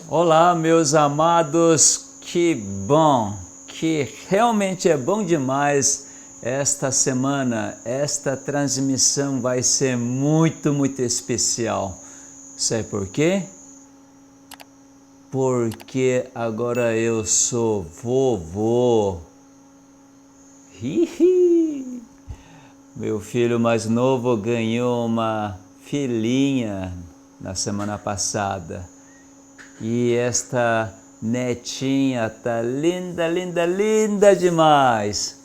Olá, meus amados, que bom, que realmente é bom demais esta semana. Esta transmissão vai ser muito especial. Sabe por quê? Porque agora eu sou vovô. Hihi! Meu filho mais novo ganhou uma filhinha na semana passada. E esta netinha tá linda demais.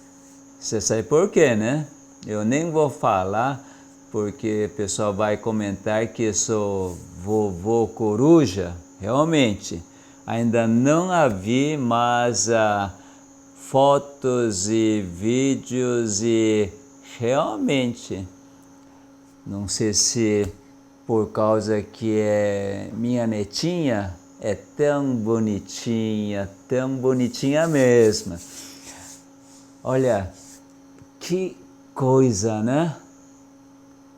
Você sabe por quê, né? Eu nem vou falar, porque o pessoal vai comentar que eu sou vovô coruja. Realmente, ainda não a vi, mas fotos e vídeos e realmente, não sei se por causa que é minha netinha, é tão bonitinha mesmo. Olha, que coisa, né?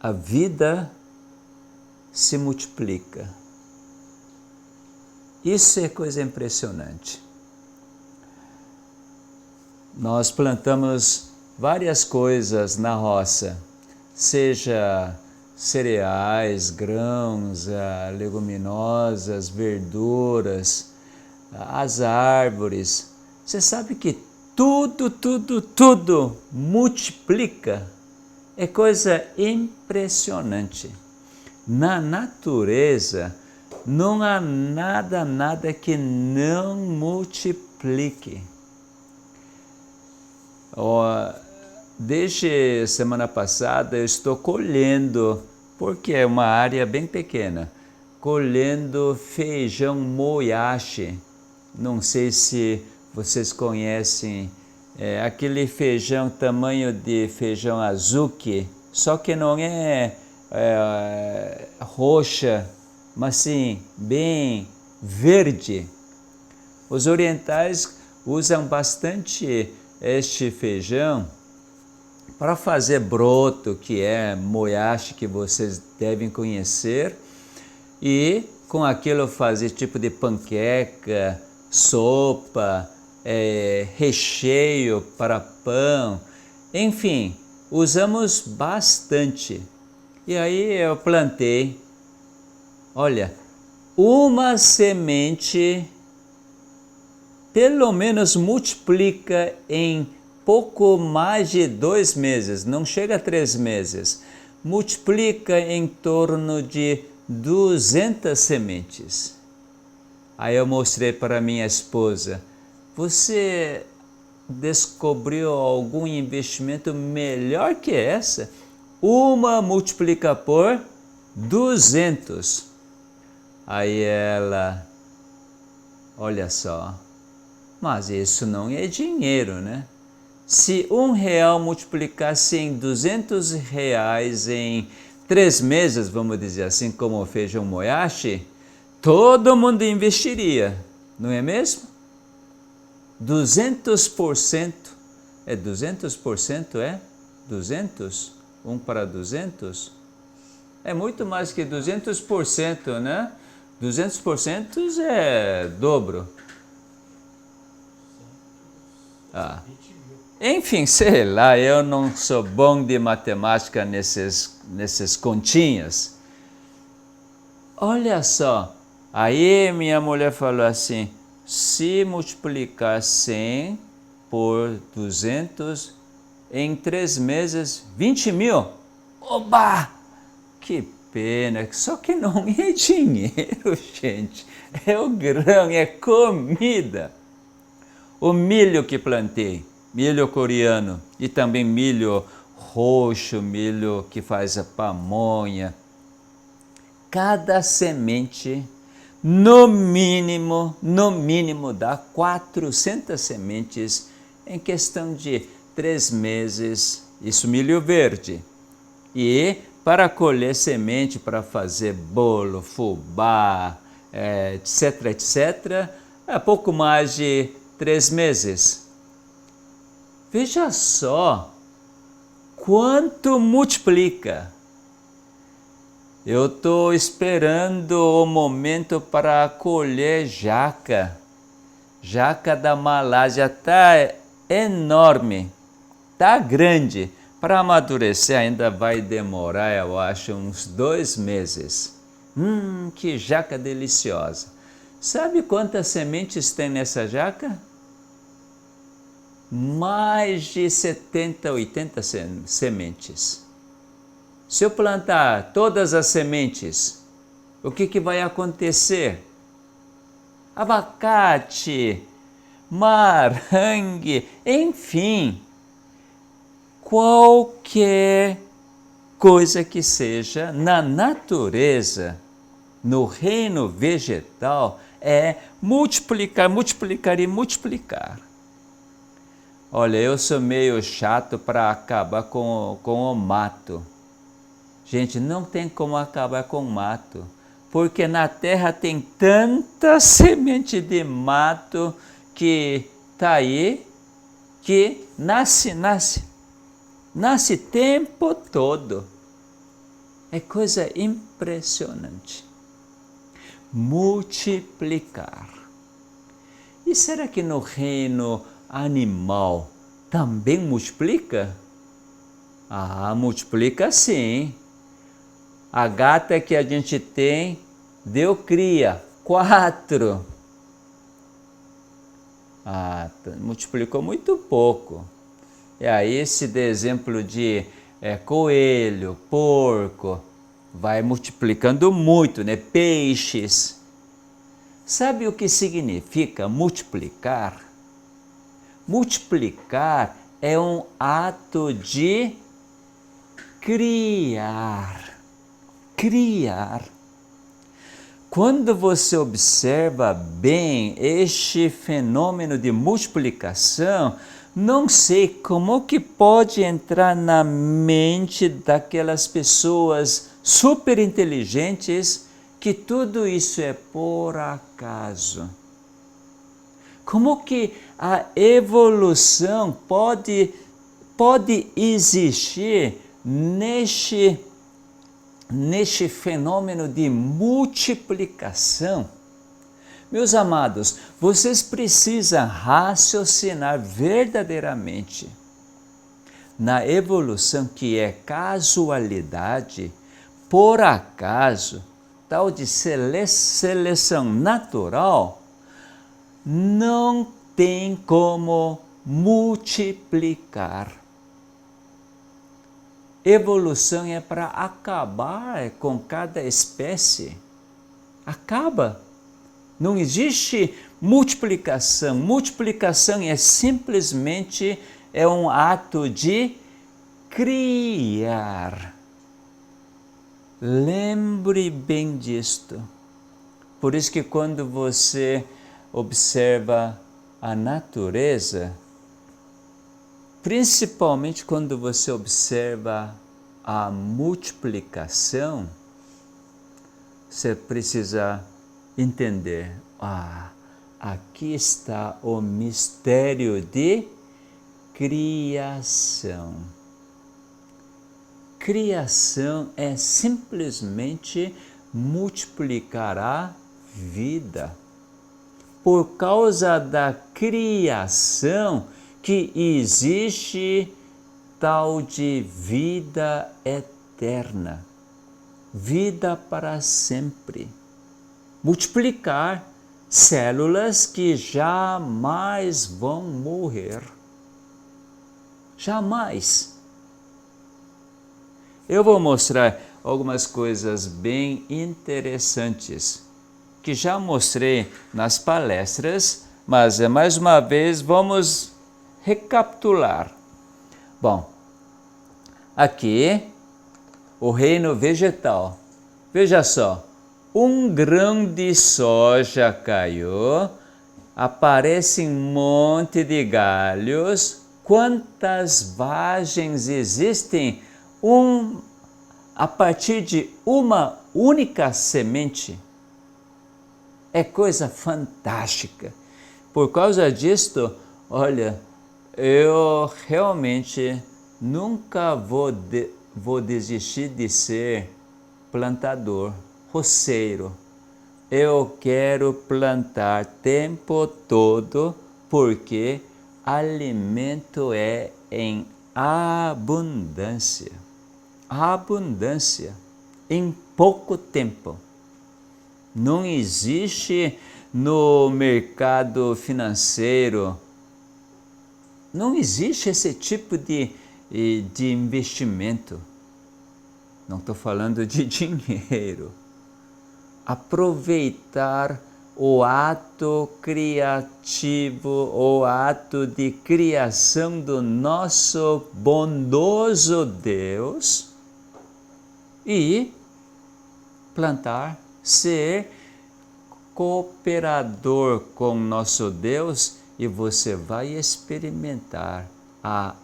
A vida se multiplica. Isso é coisa impressionante. Nós plantamos várias coisas na roça, seja cereais, grãos, leguminosas, verduras, as árvores. Você sabe que tudo multiplica. É coisa impressionante. Na natureza não há nada que não multiplique. Desde semana passada eu estou colhendo, porque é uma área bem pequena, colhendo feijão moyashi. Não sei se vocês conhecem, aquele feijão tamanho de feijão azuki, só que não é roxa, mas sim bem verde. Os orientais usam bastante este feijão para fazer broto, que é moyashi, que vocês devem conhecer, e com aquilo fazer tipo de panqueca, sopa, recheio para pão, enfim, usamos bastante. E aí eu plantei, olha, uma semente pelo menos multiplica em pouco mais de 2 meses, não chega a 3 meses, multiplica em torno de 200 sementes. Aí eu mostrei para minha esposa, você descobriu algum investimento melhor que essa? Uma multiplica por 200. Aí ela, olha só, mas isso não é dinheiro, né? Se R$1 multiplicasse em R$200 em 3 meses, vamos dizer assim, como o feijão moyashi, todo mundo investiria, não é mesmo? 200%, 200%, 200? 1 para 200? É muito mais que 200%, né? 200% é dobro. Enfim, sei lá, eu não sou bom de matemática nesses continhas. Olha só, aí minha mulher falou assim, se multiplicar 100 por 200, em 3 meses, 20 mil. Oba! Que pena, só que não é dinheiro, gente. É o grão, é comida. O milho que plantei, milho coreano e também milho roxo, milho que faz a pamonha. Cada semente, no mínimo, dá 400 sementes em questão de 3 meses, isso milho verde. E para colher semente, para fazer bolo, fubá, etc., é pouco mais de 3 meses. Veja só quanto multiplica. Eu estou esperando o momento para colher jaca. Jaca da Malásia está enorme, está grande. Para amadurecer ainda vai demorar, eu acho, uns 2 meses. Que jaca deliciosa. Sabe quantas sementes tem nessa jaca? Mais de 70, 80 sementes. Se eu plantar todas as sementes, o que vai acontecer? Abacate, marangue, enfim, qualquer coisa que seja na natureza, no reino vegetal, é multiplicar, multiplicar e multiplicar. Olha, eu sou meio chato para acabar com o mato. Gente, não tem como acabar com o mato, porque na terra tem tanta semente de mato que está aí, que nasce o tempo todo. É coisa impressionante. Multiplicar. E será que no reino animal também multiplica? Ah, multiplica sim. A gata que a gente tem deu cria, 4. Multiplicou muito pouco. E aí esse de exemplo de coelho, porco, vai multiplicando muito, né? Peixes. Sabe o que significa multiplicar? Multiplicar é um ato de criar. Criar. Quando você observa bem este fenômeno de multiplicação, não sei como que pode entrar na mente daquelas pessoas super inteligentes que tudo isso é por acaso. Como que a evolução pode existir neste fenômeno de multiplicação? Meus amados, vocês precisam raciocinar verdadeiramente na evolução que é casualidade, por acaso, tal de seleção natural, não tem como multiplicar. Evolução é para acabar com cada espécie. Acaba. Não existe multiplicação. Multiplicação é simplesmente um ato de criar. Lembre bem disto. Por isso que quando você observa a natureza, principalmente quando você observa a multiplicação, você precisa entender, aqui está o mistério de criação. Criação é simplesmente multiplicar a vida. Por causa da criação que existe tal de vida eterna, vida para sempre. Multiplicar células que jamais vão morrer. Jamais. Eu vou mostrar algumas coisas bem interessantes que já mostrei nas palestras, mas mais uma vez vamos recapitular. Bom, aqui o reino vegetal. Veja só, um grão de soja caiu, aparece um monte de galhos. Quantas vagens existem a partir de uma única semente? É coisa fantástica. Por causa disto, olha, eu realmente nunca vou desistir de ser plantador, roceiro. Eu quero plantar tempo todo porque alimento é em abundância. Abundância em pouco tempo. Não existe no mercado financeiro, não existe esse tipo de investimento. Não estou falando de dinheiro. Aproveitar o ato criativo, o ato de criação do nosso bondoso Deus e plantar, ser cooperador com nosso Deus, e você vai experimentar a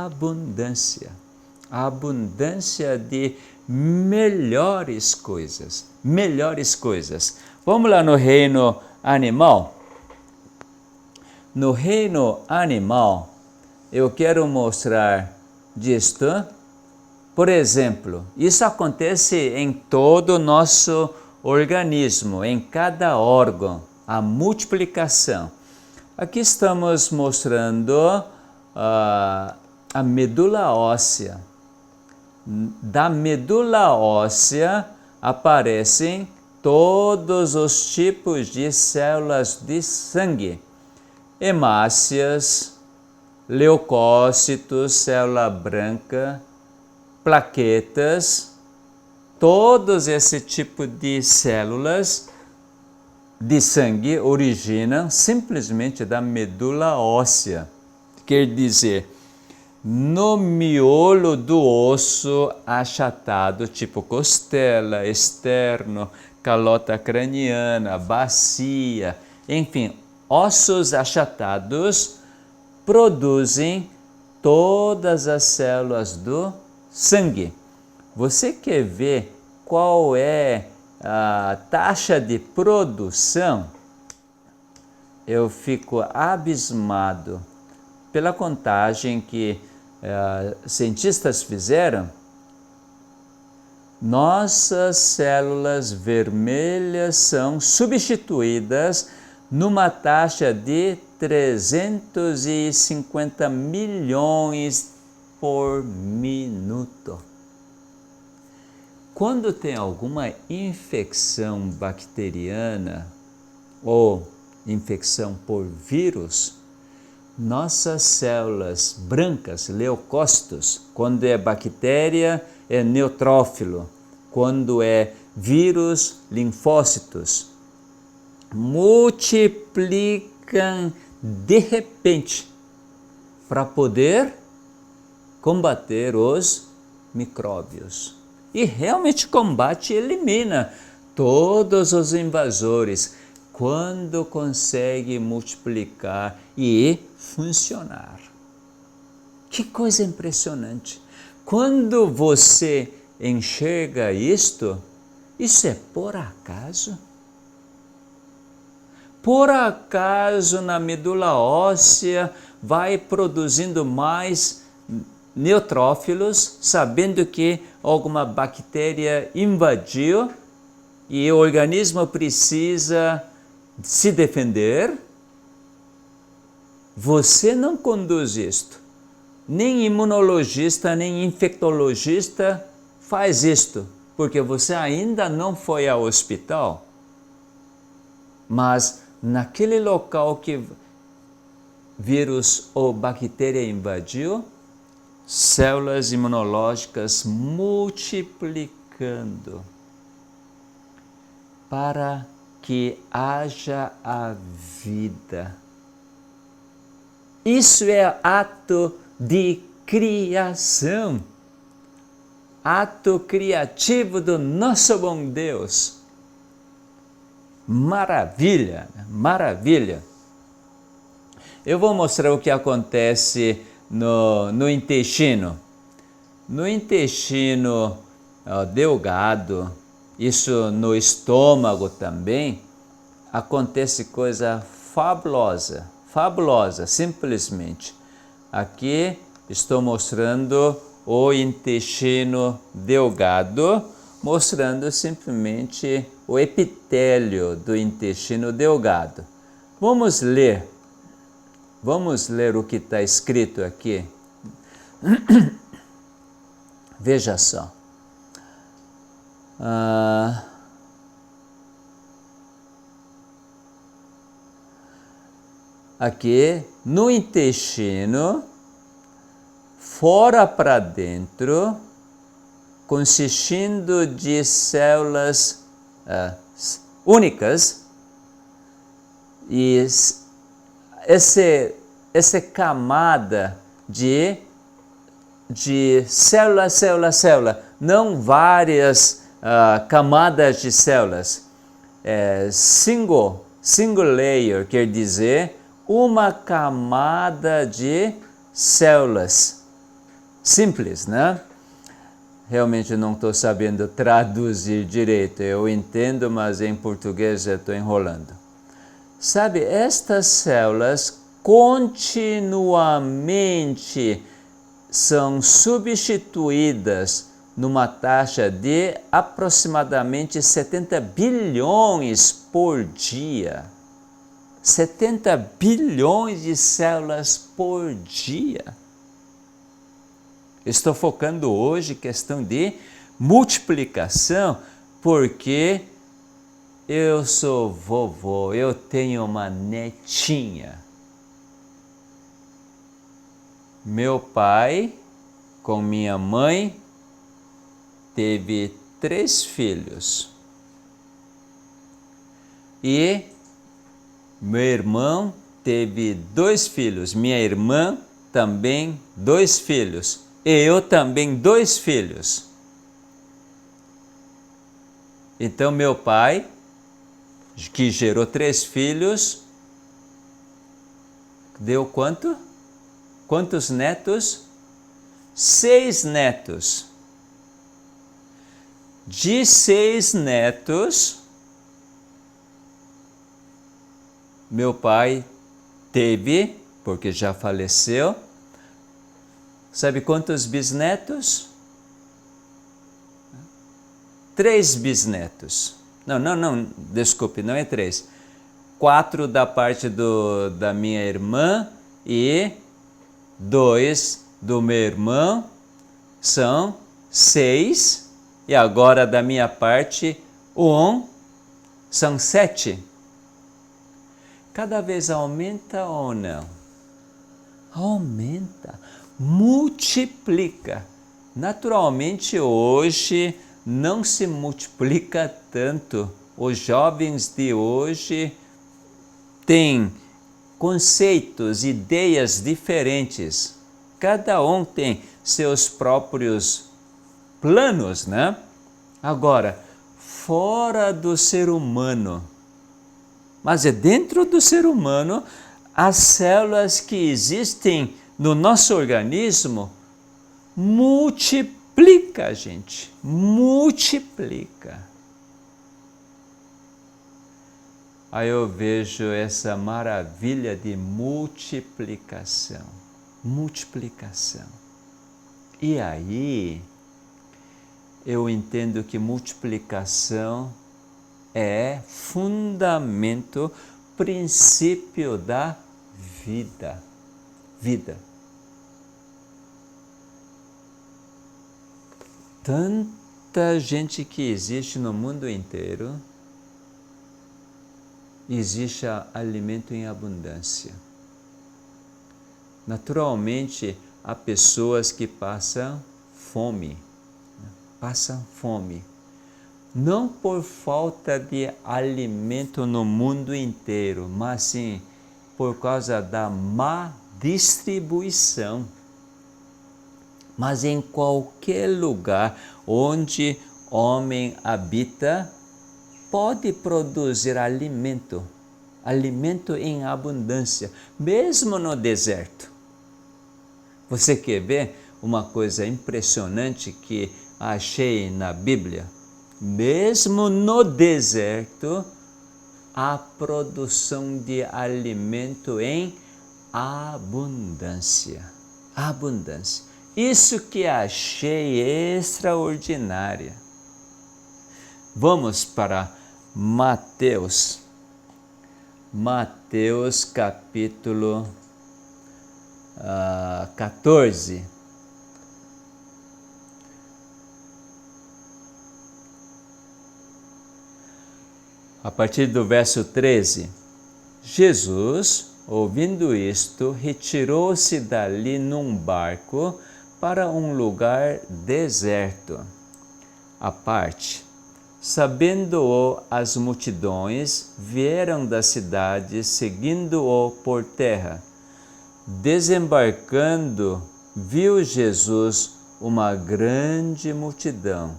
abundância de melhores coisas. Vamos lá no reino animal. No reino animal, eu quero mostrar disto. Por exemplo, isso acontece em todo o nosso organismo, em cada órgão, a multiplicação. Aqui estamos mostrando a medula óssea. Da medula óssea aparecem todos os tipos de células de sangue, hemácias, leucócitos, célula branca, plaquetas, todos esse tipo de células de sangue originam simplesmente da medula óssea. Quer dizer, no miolo do osso achatado, tipo costela, externo, calota craniana, bacia, enfim, ossos achatados produzem todas as células do sangue. Você quer ver qual é a taxa de produção? Eu fico abismado pela contagem que cientistas fizeram. Nossas células vermelhas são substituídas numa taxa de 350 milhões por minuto. Quando tem alguma infecção bacteriana ou infecção por vírus, nossas células brancas, leucócitos, quando é bactéria, é neutrófilo, quando é vírus, linfócitos, multiplicam de repente para poder combater os micróbios. E realmente combate e elimina todos os invasores quando consegue multiplicar e funcionar. Que coisa impressionante! Quando você enxerga isto, isso é por acaso? Por acaso na medula óssea vai produzindo mais neutrófilos, sabendo que alguma bactéria invadiu e o organismo precisa se defender? Você não conduz isto. Nem imunologista, nem infectologista faz isto, porque você ainda não foi ao hospital. Mas naquele local que vírus ou bactéria invadiu, células imunológicas multiplicando para que haja a vida. Isso é ato de criação, ato criativo do nosso bom Deus. Maravilha, maravilha. Eu vou mostrar o que acontece no intestino. No intestino delgado, isso no estômago também, acontece coisa fabulosa, simplesmente. Aqui estou mostrando o intestino delgado, mostrando simplesmente o epitélio do intestino delgado. Vamos ler o que está escrito aqui. Veja só. Aqui no intestino, fora para dentro, consistindo de células únicas, e essa camada de célula, não várias camadas de células, single layer, quer dizer, uma camada de células simples, né? Realmente não estou sabendo traduzir direito, eu entendo, mas em português eu estou enrolando. Sabe, estas células continuamente são substituídas numa taxa de aproximadamente 70 bilhões por dia. 70 bilhões de células por dia. Estou focando hoje questão de multiplicação, porque eu sou vovô, eu tenho uma netinha. Meu pai, com minha mãe, teve 3 filhos. E meu irmão teve 2 filhos. Minha irmã também 2 filhos. E eu também 2 filhos. Então meu pai, que gerou 3 filhos, deu quanto? Quantos netos? 6 netos. De 6 netos, meu pai teve, porque já faleceu, sabe quantos bisnetos? 3 bisnetos. Não, desculpe, não é 3. 4 da parte da minha irmã e 2 do meu irmão, são 6. E agora da minha parte, 1, são 7. Cada vez aumenta ou não? Aumenta, multiplica. Naturalmente hoje não se multiplica tanto. Os jovens de hoje têm conceitos, ideias diferentes. Cada um tem seus próprios planos, né? Agora, fora do ser humano, mas é dentro do ser humano, as células que existem no nosso organismo multiplica, gente, multiplica. Aí eu vejo essa maravilha de multiplicação, multiplicação. E aí eu entendo que multiplicação é fundamento, princípio da vida. Vida. Tanta gente que existe no mundo inteiro, existe alimento em abundância. Naturalmente, há pessoas que passam fome. Não por falta de alimento no mundo inteiro, mas sim por causa da má distribuição. Mas em qualquer lugar onde homem habita, pode produzir alimento em abundância, mesmo no deserto. Você quer ver uma coisa impressionante que achei na Bíblia? Mesmo no deserto, há produção de alimento em abundância. Abundância. Isso que achei extraordinária. Vamos para Mateus. Mateus capítulo 14. A partir do verso 13. Jesus, ouvindo isto, retirou-se dali num barco para um lugar deserto, à parte. Sabendo-o as multidões, vieram da cidade, seguindo-o por terra. Desembarcando, viu Jesus uma grande multidão.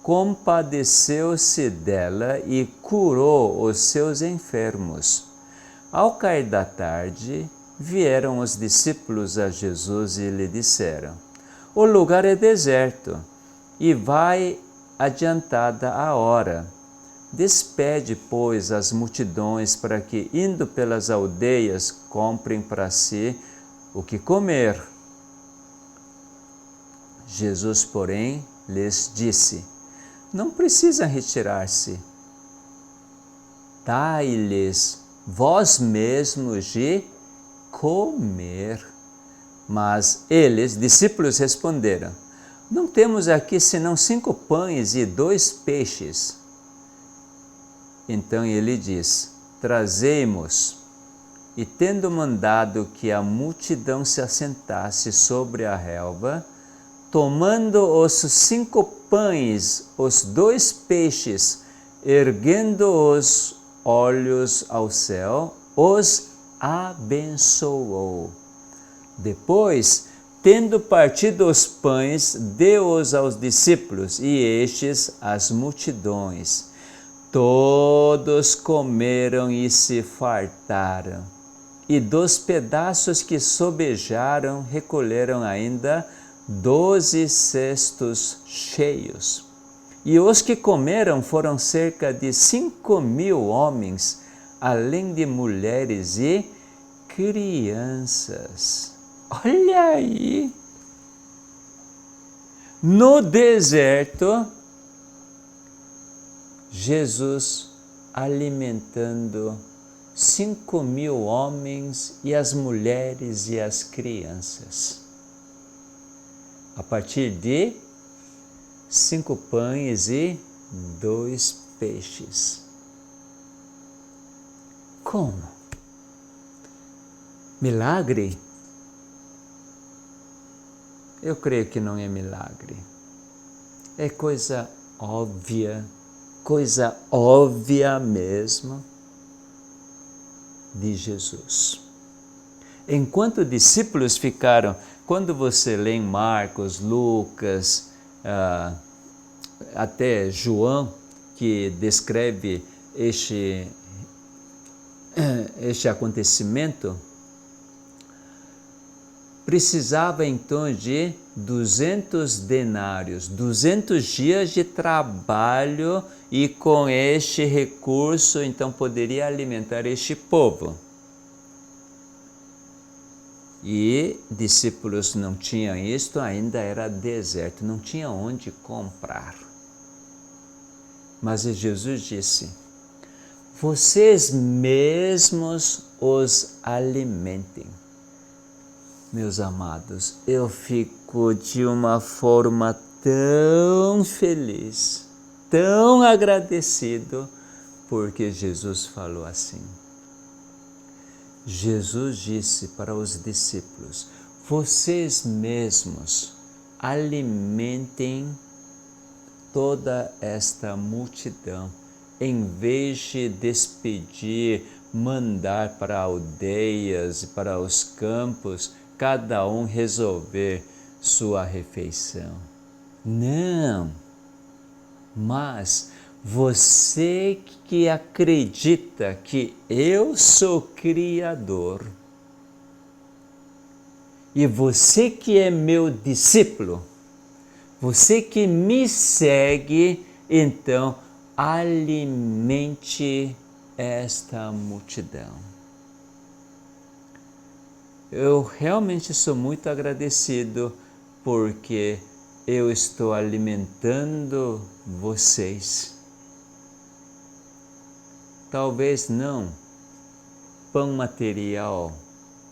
Compadeceu-se dela e curou os seus enfermos. Ao cair da tarde, vieram os discípulos a Jesus e lhe disseram: o lugar é deserto e vai adiantada a hora. Despede, pois, as multidões para que, indo pelas aldeias, comprem para si o que comer. Jesus, porém, lhes disse: não precisam retirar-se. Dai-lhes vós mesmos de comer. Mas eles, discípulos, responderam: não temos aqui senão 5 pães e 2 peixes. Então ele diz: trazei-mos. E tendo mandado que a multidão se assentasse sobre a relva, tomando os 5 pães, os 2 peixes, erguendo os olhos ao céu, os abençoou. Depois, tendo partido os pães, deu-os aos discípulos, e estes às multidões. Todos comeram e se fartaram, e dos pedaços que sobejaram, recolheram ainda 12 cestos cheios. E os que comeram foram cerca de 5.000 homens, além de mulheres e crianças. Olha aí! No deserto, Jesus alimentando 5.000 homens e as mulheres e as crianças. A partir de 5 pães e 2 peixes. Como? Milagre? Eu creio que não é milagre. É coisa óbvia mesmo de Jesus. Enquanto discípulos ficaram, quando você lê em Marcos, Lucas, até João, que descreve este acontecimento, precisava então de 200 denários, 200 dias de trabalho, e com este recurso então poderia alimentar este povo. E discípulos não tinham isto, ainda era deserto, não tinha onde comprar. Mas Jesus disse: vocês mesmos os alimentem. Meus amados, eu fico de uma forma tão feliz, tão agradecido, porque Jesus falou assim. Jesus disse para os discípulos: vocês mesmos alimentem toda esta multidão, em vez de despedir, mandar para aldeias e para os campos, cada um resolver sua refeição. Não, mas você que acredita que eu sou Criador, e você que é meu discípulo, você que me segue, então alimente esta multidão. Eu realmente sou muito agradecido, porque eu estou alimentando vocês. talvez não pão material,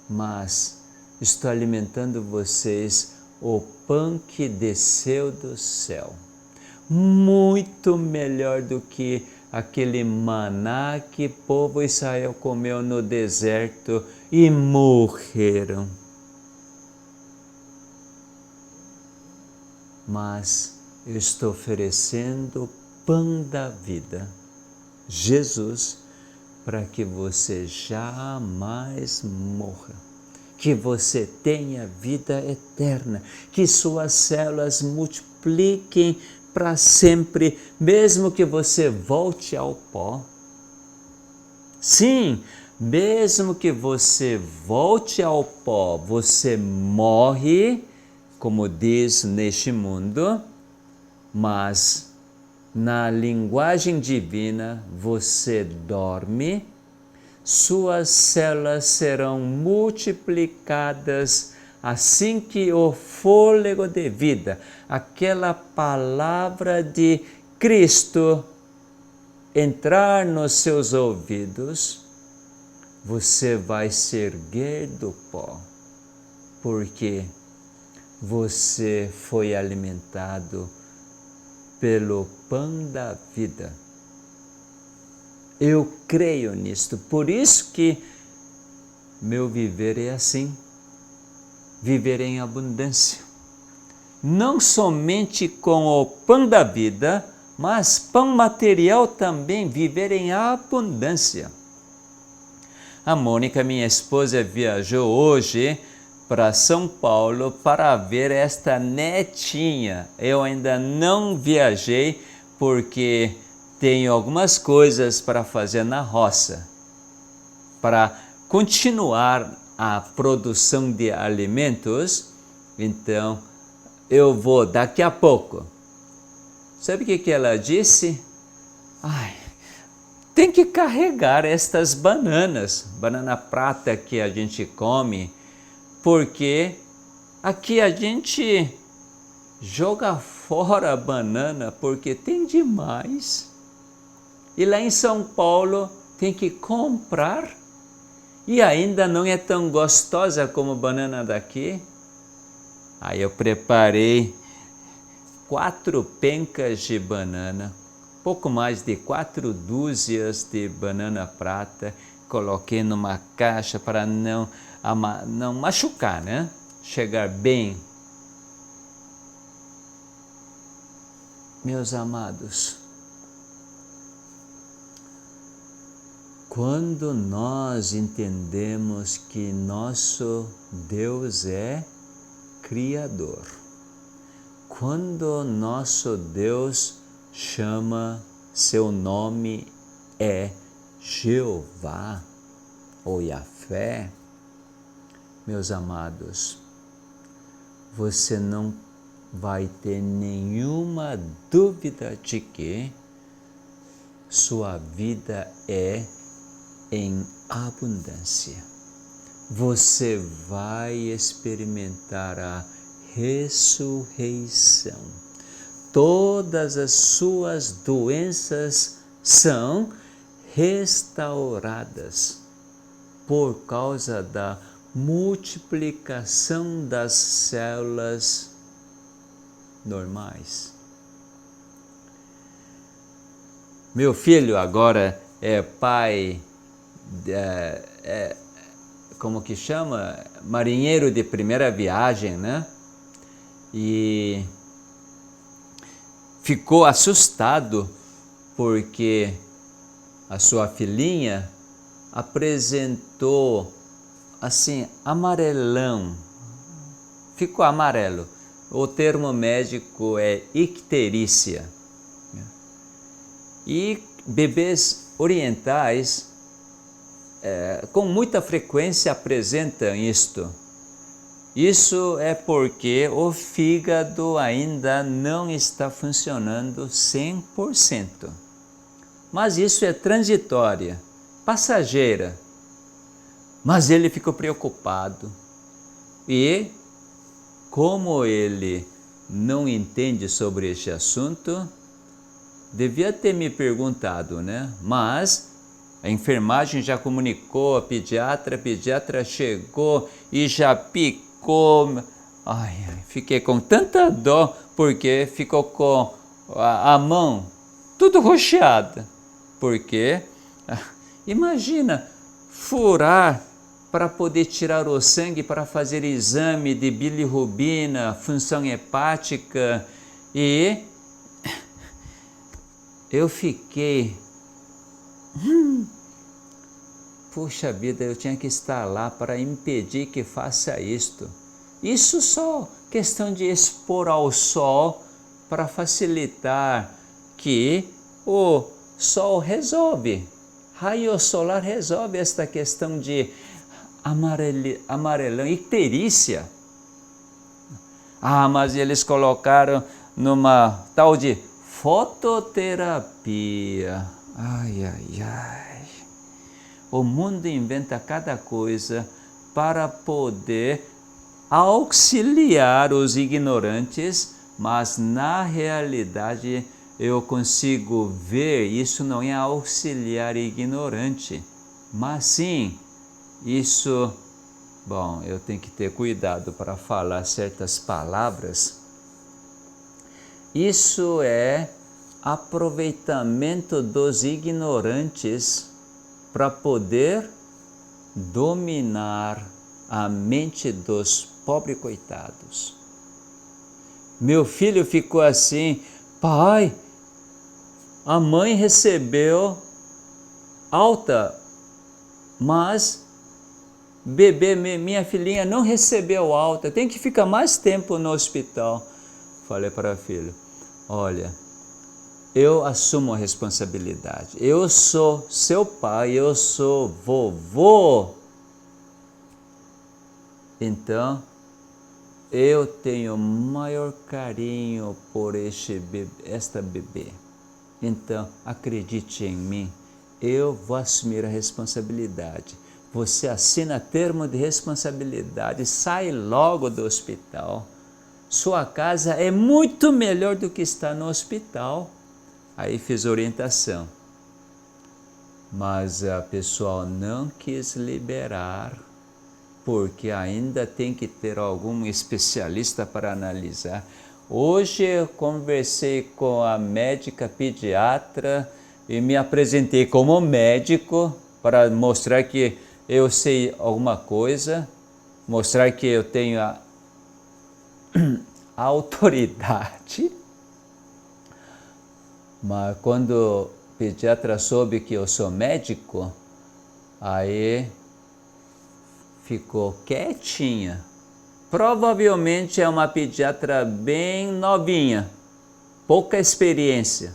mas estou alimentando vocês o pão que desceu do céu. Muito melhor do que aquele maná que o povo Israel comeu no deserto e morreram. Mas eu estou oferecendo o pão da vida, Jesus, para que você jamais morra, que você tenha vida eterna, que suas células multipliquem para sempre, mesmo que você volte ao pó. Sim, mesmo que você volte ao pó, você morre, como diz neste mundo, mas na linguagem divina você dorme, suas células serão multiplicadas assim que o fôlego de vida, aquela palavra de Cristo entrar nos seus ouvidos, você vai se erguer do pó, porque você foi alimentado pelo pão da vida. Eu creio nisto, por isso que meu viver é assim, viver em abundância. Não somente com o pão da vida, mas pão material também, viver em abundância. A Mônica, minha esposa, viajou hoje para São Paulo para ver esta netinha. Eu ainda não viajei porque tenho algumas coisas para fazer na roça, para continuar a produção de alimentos. Então eu vou daqui a pouco. Sabe o que ela disse? Tem que carregar estas bananas, banana prata que a gente come, porque aqui a gente joga fora a banana porque tem demais. E lá em São Paulo tem que comprar e ainda não é tão gostosa como a banana daqui. Aí eu preparei 4 pencas de banana, pouco mais de 4 dúzias de banana prata, coloquei numa caixa para não machucar, né? Chegar bem. Meus amados, quando nós entendemos que nosso Deus é Criador, quando nosso Deus chama, seu nome é Jeová ou Yahvé, meus amados, você não vai ter nenhuma dúvida de que sua vida é em abundância. Você vai experimentar a ressurreição. Todas as suas doenças são restauradas por causa da multiplicação das células normais. Meu filho agora é pai, como que chama? Marinheiro de primeira viagem, né? E ficou assustado porque a sua filhinha apresentou assim amarelão, ficou amarelo. O termo médico é icterícia. E bebês orientais com muita frequência apresentam isto. Isso é porque o fígado ainda não está funcionando 100%. Mas isso é transitória, passageira. Mas ele ficou preocupado. E, como ele não entende sobre este assunto, devia ter me perguntado, né? Mas A enfermagem já comunicou, a pediatra chegou e já picou. Ai, fiquei com tanta dó, porque ficou com a mão tudo roxeada. Porque, imagina, furar para poder tirar o sangue, para fazer exame de bilirrubina, função hepática, e eu fiquei... Puxa vida, eu tinha que estar lá para impedir que faça isto. Isso só questão de expor ao sol para facilitar que o sol resolve. Raio solar resolve esta questão de amarelão, icterícia. Ah, mas eles colocaram numa tal de fototerapia. Ai, ai, ai. O mundo inventa cada coisa para poder auxiliar os ignorantes, mas na realidade eu consigo ver, isso não é auxiliar ignorante, mas sim, isso, bom, eu tenho que ter cuidado para falar certas palavras. Isso é aproveitamento dos ignorantes para poder dominar a mente dos pobres coitados. Meu filho ficou assim: pai, a mãe recebeu alta, mas bebê, minha filhinha não recebeu alta, tem que ficar mais tempo no hospital. Falei para o filho: olha, eu assumo a responsabilidade, eu sou seu pai, eu sou vovô, então eu tenho maior carinho por esta bebê. Então, acredite em mim, eu vou assumir a responsabilidade. Você assina termo de responsabilidade, sai logo do hospital. Sua casa é muito melhor do que estar no hospital. Aí fiz orientação. Mas a pessoa não quis liberar, porque ainda tem que ter algum especialista para analisar. Hoje eu conversei com a médica pediatra e me apresentei como médico para mostrar que eu sei alguma coisa, mostrar que eu tenho a autoridade. Mas quando o pediatra soube que eu sou médico, aí ficou quietinha. Provavelmente é uma pediatra bem novinha, pouca experiência.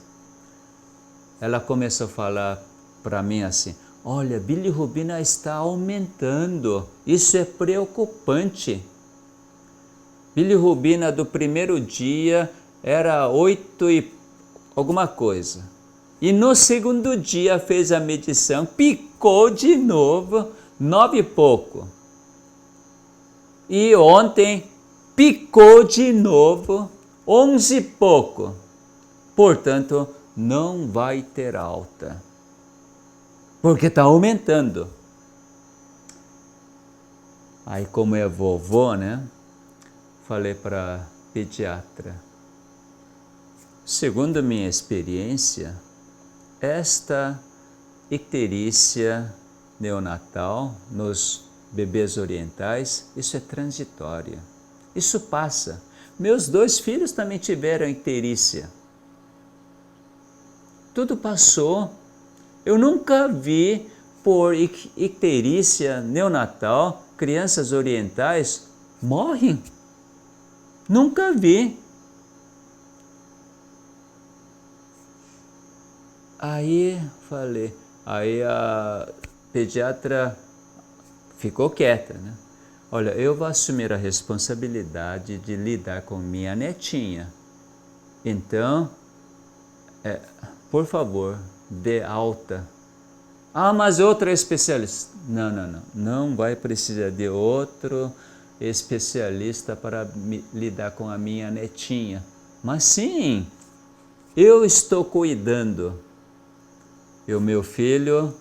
Ela começou a falar para mim assim: olha, bilirrubina está aumentando, isso é preocupante. Bilirrubina do primeiro dia era 8 e alguma coisa. E no segundo dia fez a medição, picou de novo, 9 e pouco. E ontem picou de novo, 11 e pouco. Portanto, não vai ter alta, porque está aumentando. Aí, como é vovô, né? Falei para a pediatra: segundo minha experiência, esta icterícia neonatal nos bebês orientais, isso é transitório, isso passa. Meus 2 filhos também tiveram icterícia. Tudo passou. Eu nunca vi por icterícia neonatal, crianças orientais morrem. Nunca vi. Aí falei, aí a pediatra ficou quieta, né? Olha, eu vou assumir a responsabilidade de lidar com minha netinha. Então, por favor, dê alta. Ah, mas outra especialista. Não vai precisar de outro especialista para lidar com a minha netinha. Mas sim, eu estou cuidando. E o meu filho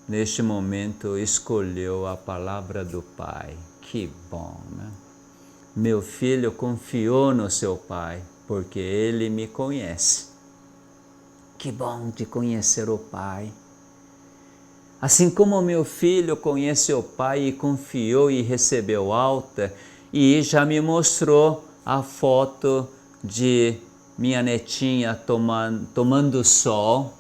neste momento, escolheu a palavra do Pai. Que bom, né? Meu filho confiou no seu Pai, porque ele me conhece. Que bom de conhecer o Pai. Assim como meu filho conhece o Pai e confiou e recebeu alta, e já me mostrou a foto de minha netinha tomando sol,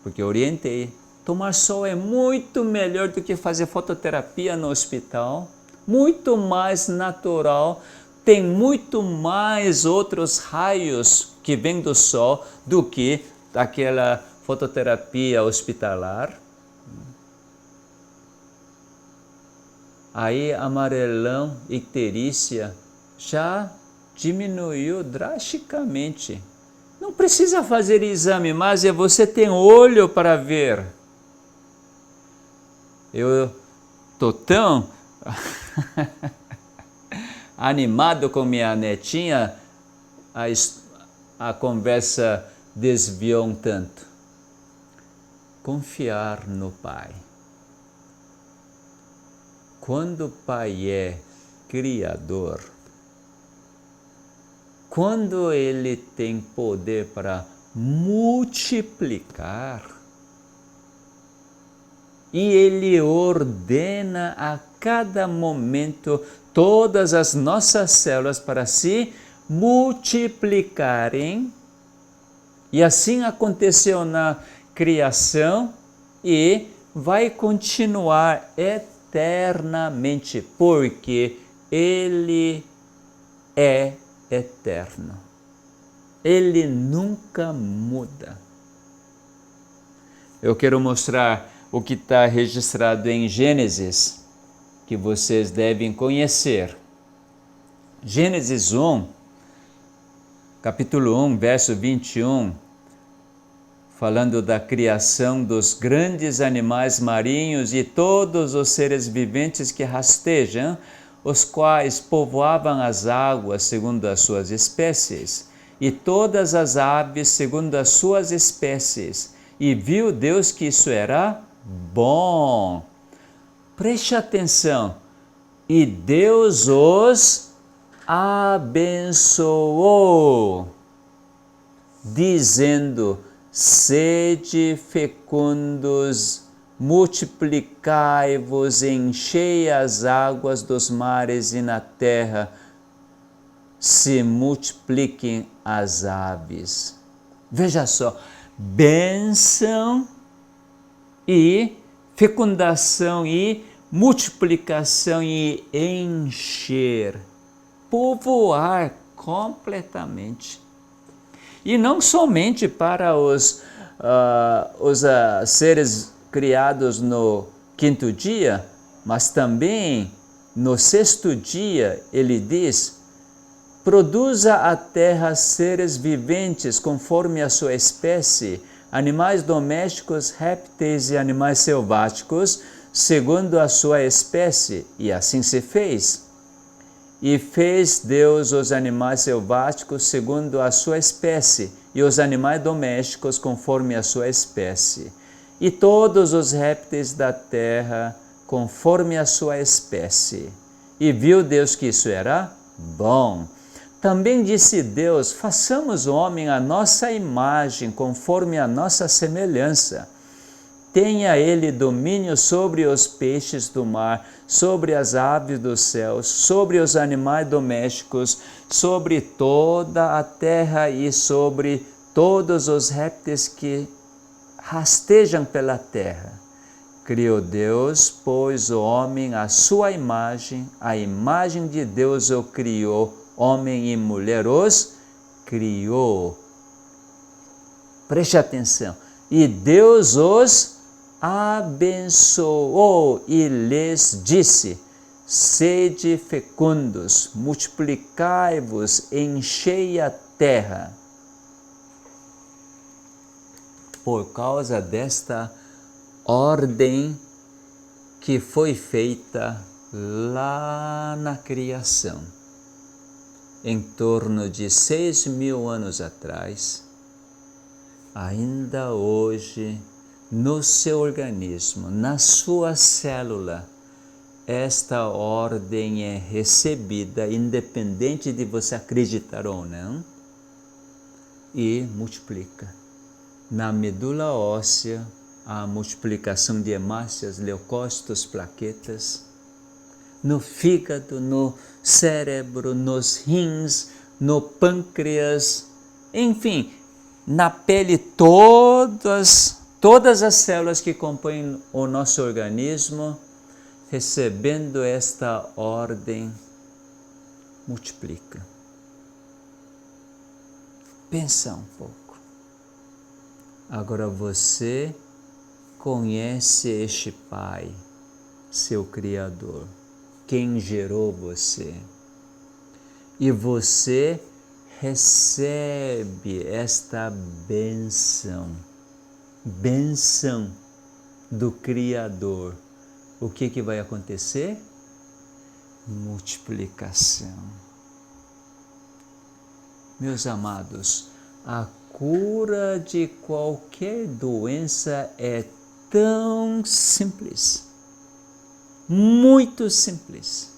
porque eu orientei. Tomar sol é muito melhor do que fazer fototerapia no hospital, muito mais natural, tem muito mais outros raios que vêm do sol do que aquela fototerapia hospitalar. Aí amarelão, icterícia já diminuiu drasticamente. Não precisa fazer exame, mas você tem olho para ver. Eu estou tão animado com minha netinha, a conversa desviou um tanto. Confiar no Pai. Quando o Pai é Criador, quando Ele tem poder para multiplicar, e Ele ordena a cada momento todas as nossas células para se multiplicarem, e assim aconteceu na criação e vai continuar eternamente, porque Ele é eterno. Ele nunca muda. Eu quero mostrar o que está registrado em Gênesis, que vocês devem conhecer. Gênesis 1, capítulo 1, verso 21, falando da criação dos grandes animais marinhos e todos os seres viventes que rastejam, os quais povoavam as águas segundo as suas espécies, e todas as aves segundo as suas espécies. E viu Deus que isso era bom. Preste atenção. E Deus os abençoou, dizendo: sede fecundos, multiplicai-vos, enchei as águas dos mares e na terra se multipliquem as aves. Veja só, bênção e fecundação e multiplicação e encher, povoar completamente. E não somente para os seres criados no quinto dia, mas também no sexto dia, ele diz: produza a terra seres viventes conforme a sua espécie, animais domésticos, répteis e animais selváticos, segundo a sua espécie. E assim se fez. E fez Deus os animais selváticos segundo a sua espécie, e os animais domésticos conforme a sua espécie, e todos os répteis da terra conforme a sua espécie. E viu Deus que isso era bom. Também disse Deus: façamos o homem à nossa imagem, conforme a nossa semelhança. Tenha ele domínio sobre os peixes do mar, sobre as aves dos céus, sobre os animais domésticos, sobre toda a terra e sobre todos os répteis que rastejam pela terra. Criou Deus, pois, o homem à sua imagem, a imagem de Deus o criou, homem e mulher os criou. Preste atenção. E Deus os abençoou e lhes disse: sede fecundos, multiplicai-vos, enchei a terra. Por causa desta ordem que foi feita lá na criação, em torno de 6.000 anos atrás, ainda hoje no seu organismo, na sua célula, esta ordem é recebida, independente de você acreditar ou não, e multiplica. Na medula óssea, a multiplicação de hemácias, leucócitos, plaquetas. No fígado, no cérebro, nos rins, no pâncreas, enfim, na pele, todas as células que compõem o nosso organismo, recebendo esta ordem, multiplica. Pensa um pouco. Agora você conhece este Pai, seu Criador, quem gerou você. E você recebe esta bênção do Criador. O que vai acontecer? Multiplicação. Meus amados, a cura de qualquer doença é tão simples, muito simples.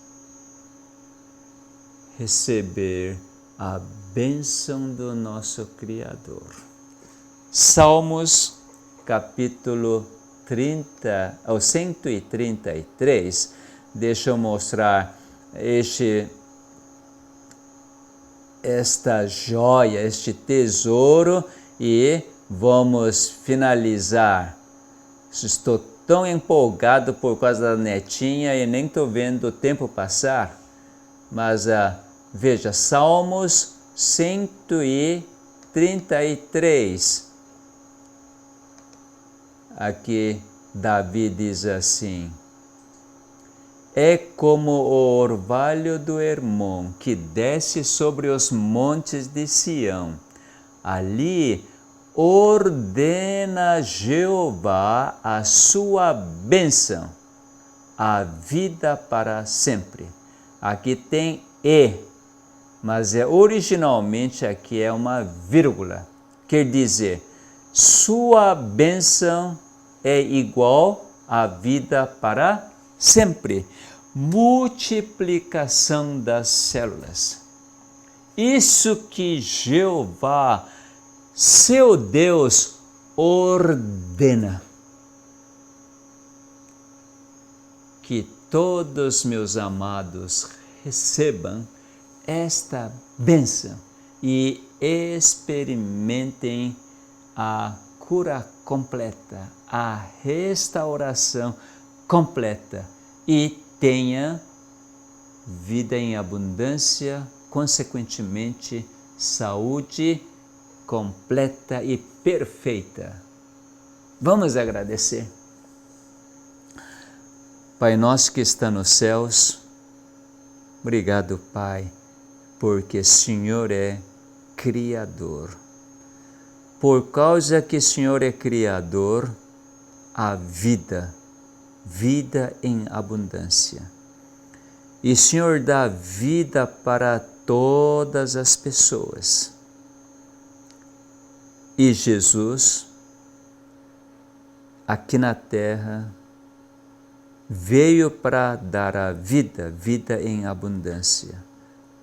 Receber a bênção do nosso Criador. Salmos, capítulo 133, deixa eu mostrar esta joia, este tesouro, e vamos finalizar. Estou tão empolgado por causa da netinha e nem estou vendo o tempo passar, mas veja, Salmos 133. Aqui Davi diz assim: é como o orvalho do Hermon, que desce sobre os montes de Sião. Ali ordena Jeová a sua bênção, a vida para sempre. Aqui tem e, mas originalmente aqui é uma vírgula. Quer dizer, sua bênção é igual à vida para sempre. Multiplicação das células. Isso que Jeová, seu Deus, ordena. Que todos meus amados recebam esta bênção e experimentem a cura completa, a restauração completa, e tenha vida em abundância, consequentemente saúde completa e perfeita. Vamos agradecer. Pai nosso que está nos céus, obrigado, Pai, porque o Senhor é Criador. Por causa que o Senhor é Criador, a vida em abundância. E o Senhor dá vida para todas as pessoas. E Jesus, aqui na terra, veio para dar a vida em abundância.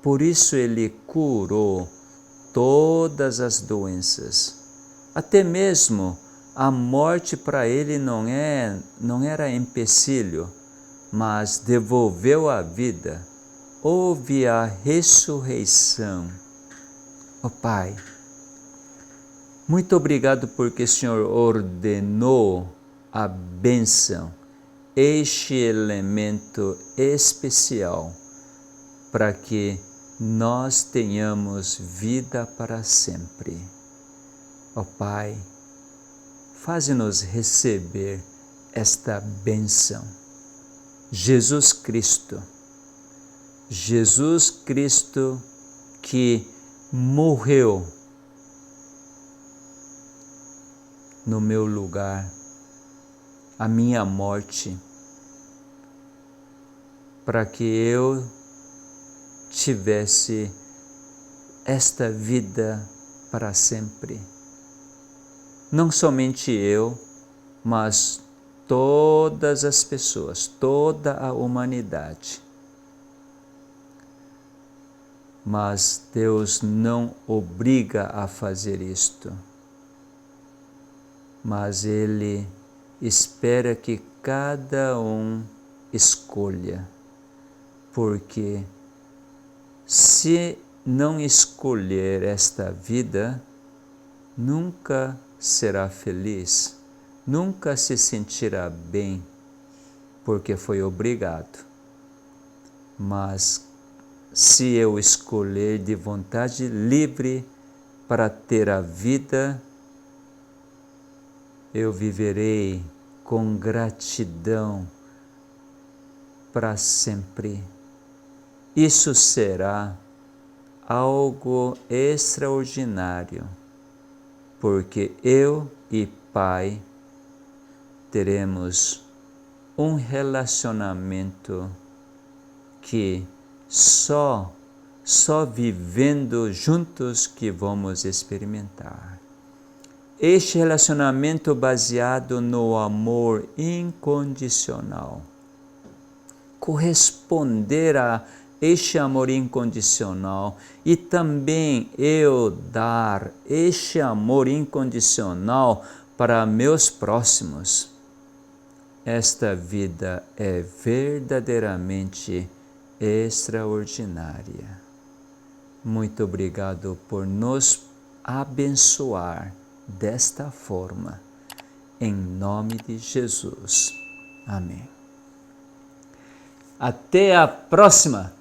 Por isso ele curou todas as doenças. Até mesmo a morte para ele não era empecilho, mas devolveu a vida. Houve a ressurreição. Ó Pai, muito obrigado porque o Senhor ordenou a bênção, este elemento especial, para que nós tenhamos vida para sempre. Ó Pai, faze-nos receber esta bênção. Jesus Cristo que morreu no meu lugar, a minha morte, para que eu tivesse esta vida para sempre. Não somente eu, mas todas as pessoas, toda a humanidade. Mas Deus não obriga a fazer isto, mas Ele espera que cada um escolha, porque se não escolher esta vida, nunca será feliz, nunca se sentirá bem, porque foi obrigado. Mas se eu escolher de vontade livre para ter a vida, eu viverei com gratidão para sempre. Isso será algo extraordinário, porque eu e Pai teremos um relacionamento que só vivendo juntos que vamos experimentar. Este relacionamento baseado no amor incondicional. Corresponder a este amor incondicional e também eu dar este amor incondicional para meus próximos. Esta vida é verdadeiramente extraordinária. Muito obrigado por nos abençoar desta forma. Em nome de Jesus. Amém. Até a próxima!